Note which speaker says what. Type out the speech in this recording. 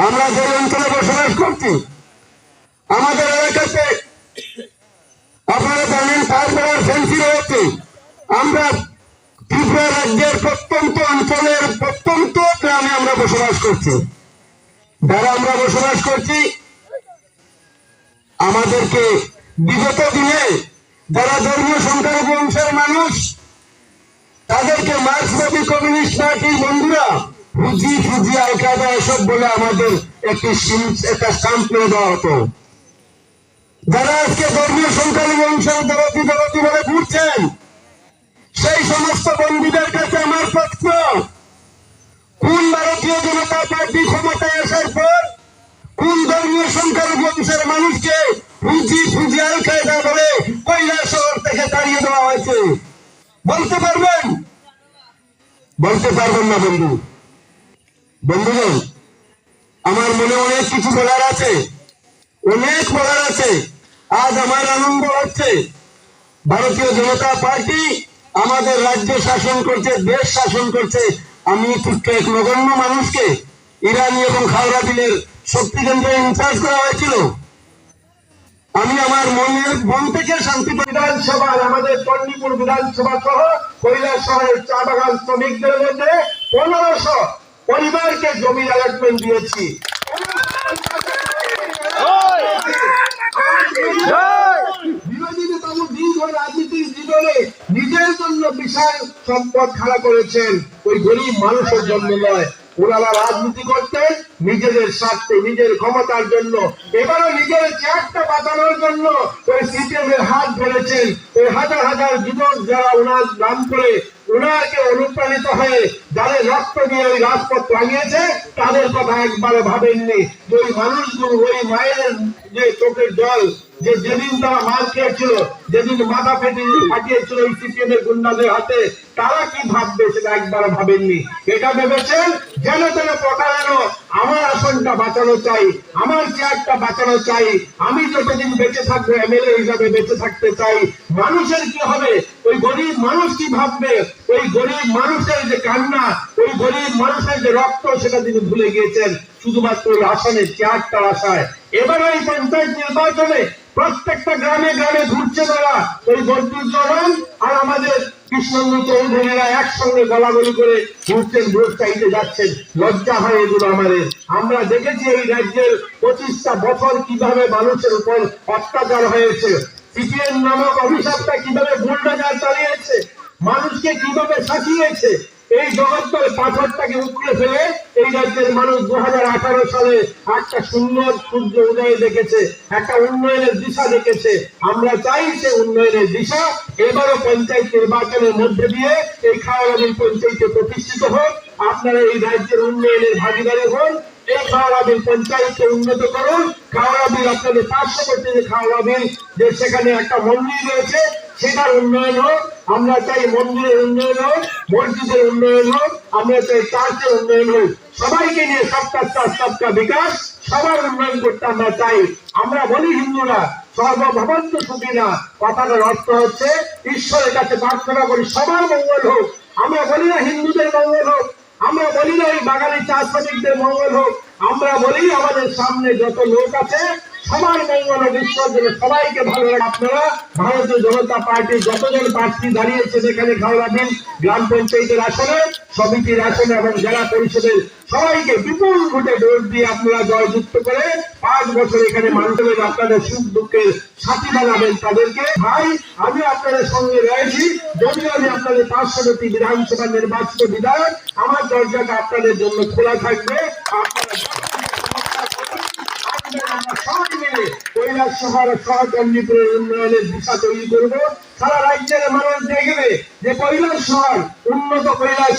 Speaker 1: আমরা যে অঞ্চলে বসবাস করছি আমাদের এলাকাতে আপনারা জানেন তারপর ফেন্সি রয়েছে। আমরা ত্রিপুরা রাজ্যের প্রত্যন্ত অঞ্চলের প্রত্যন্ত গ্রামে আমরা বসবাস করছি। যারা আমরা বসবাস করছি আমাদেরকে বিগত দিনে যারা ধর্মীয় সংখ্যালঘু অংশের মানুষ তাদেরকে মার্ক্সবাদী কমিউনিস্ট পার্টির বন্ধুরা ফুজি আল কায়দা এসব বলে আমাদের একটা স্টাম্প করে দেওয়া হতো। যারা আজকে ধর্মীয় সংখ্যালঘু অংশের দরদি বলে ঘুরছেন সেই সমস্ত বন্ধুদের কাছে আমার প্রশ্ন, কোন ভারতীয় জনতা পার্টি ক্ষমতায় আসার পর কোন ধর্মীয় সংখ্যালঘু অংশের মানুষকে ফুজি আল কায়দা বলে কৈলাস শহর থেকে তাড়িয়ে দেওয়া হয়েছে? বলতে পারবেন? বলতে পারবেন না বন্ধুগণ। আমার মনে অনেক কিছু বলার আছে, অনেক বলার আছে। আজ আমার আনন্দ হচ্ছে ভারতীয় জনতা পার্টি আমাদের রাজ্য শাসন করছে, দেশ শাসন করছে। আমি ছোট্ট এক নগণ্য মানুষকে ইরানি এবং খাওড়া বিলের শক্তি কেন্দ্রে ইনচার্জ করা হয়েছিল। আমি আমার মন থেকে শান্তি বিধানসভা, আমাদের চণ্ডীপুর বিধানসভা সহ কৈলাস শহরের চা বাগান শ্রমিকদের মধ্যে 1500 পরিবারকে জমি অ্যালটমেন্ট দিয়েছি। বিরোধী নেতাবু দীর্ঘ রাজনীতির জীবনে নিজের জন্য বিশাল সম্পদ খাড়া করেছেন, ওই গরিব মানুষের জন্য নয়। ওনারা রাজনীতি করতেন নিজেদের স্বার্থে, নিজের ক্ষমতার জন্য। এবারও নিজের চেয়ারটা বাঁচানোর জন্য ওই সিপিএম এর হাত ধরেছেন। ওই হাজার হাজার যুবক যারা ওনার নাম করে ওনাকে অনুপ্রাণিত হয়ে যাদের রক্ত দিয়ে ওই রাজপথ লাগিয়েছে তাদের কথা একবারও ভাবেননি। ওই মানুষগুলো, ওই মায়ের যে চোখের জল, যে যেদিন তারা মার খেয়েছিল, যেদিন মাথা ফাটিয়েছিল ওই সিপিএম এর গুন্ডাদের হাতে, তারা কি ভাববে সেটা একবার ভাবেননি। এটা ভেবেছেন যেন তেন প্রকারেণ আমার আসনটা বাঁচানো চাই, আমার চেয়ারটা বাঁচানো চাই, আমি যতদিন বেঁচে থাকবো এমএলএ হিসাবে বেঁচে থাকতে চাই। মানুষের কি হবে? ওই গরিব মানুষ কি ভাববে? ওই গরিব মানুষের যে কান্না, ওই গরিব মানুষের যে রক্ত, সেটা তিনি ভুলে গিয়েছেন শুধুমাত্র ওই আসনের চেয়ারটার আশায়। এবার ওই পঞ্চায়েত নির্বাচনে প্রত্যেকটা গ্রামে গ্রামে ঘুরছে তারা, ওই বন্ধুর জওয়ান আর আমাদের কৃষ্ণেন্দু চৌধুরীরা একসঙ্গে গলাগলি করে ঘুরছেন, ভোট চাইতে যাচ্ছেন। লজ্জা হয় এগুলো আমাদের। আমরা দেখেছি এই রাজ্যের 25টা বছর কিভাবে মানুষের উপর অত্যাচার হয়েছে। সিপিএম নামক অভিশাপটা কিভাবে বুলডোজার চালিয়েছে, মানুষকে কিভাবে শাসিয়েছে। এই জগত্তর পাথরটাকে উপড়ে ফেলে এই রাজ্যের মানুষ 2018 সালে একটা সুন্দর সূর্য উদয় দেখেছে, একটা উন্নয়নের দিশা দেখেছে। আমরা চাই সে উন্নয়নের দিশা এবারও পঞ্চায়েত নির্বাচনের মধ্যে দিয়ে এই খাওয়াবিল পঞ্চায়েতে প্রতিষ্ঠিত হোক। আপনারা এই রাজ্যের উন্নয়নের ভাগিদারি হন, এই খাওয়াবিল পঞ্চায়েতকে উন্নত করুন। খাওয়াবিল আপনাদের পার্শ্ববর্তী যে খাওয়াবিল, যে সেখানে একটা মন্দির রয়েছে, সেটার উন্নয়ন হোক। আমরা চাই মন্দিরের উন্নয়ন হোক, মসজিদের উন্নয়ন হোক, আমরা চাই চার্চের উন্নয়ন হোক। সবাইকে নিয়ে সবকা চাষ সবকা বিকাশ, সবার উন্নয়ন করতে আমরা চাই। আমরা বলি হিন্দুরা সর্বভবন্ত সুখীনা, কথাটার অর্থ হচ্ছে ঈশ্বরের কাছে প্রার্থনা করি সবার মঙ্গল হোক। আমরা বলি না হিন্দুদের মঙ্গল হোক, আমরা বলি না ওই বাঙালি চা শ্রমিকদের মঙ্গল হোক, আমরা বলি আমাদের সামনে যত লোক আছে সবার মঙ্গল বিশ্বের জন্য সবাইকে ভালো লাগে। আপনারা ভারতীয় জনতা পার্টির যতজন প্রার্থী দাঁড়িয়েছেন এখানে খাওয়াবিল গ্রাম পঞ্চায়েতের আসনে, সমিতির আসনে এবং জেলা পরিষদের সবাইকে বিপুল ভোটে ভোট দিয়ে আপনারা জয়যুক্ত করে 5 বছর এখানে মানুষের আপনাদের সুখ দুঃখের সাথী বানাবেন তাদেরকে। ভাই, আমি আপনাদের সঙ্গে রয়েছি। যদিও আমি আপনাদের 500টি বিধানসভা নির্বাচিত বিধায়ক, আমার দরজাটা আপনাদের জন্য খোলা থাকবে। আপনারা সবাই মিলে কৈলাস শহর সহ চণ্ডীপুরের উন্নয়নের দিশা তৈরি করবো। সারা রাজ্যের মানুষ দেখবে যে কৈলাস শহর উন্নত কৈলাস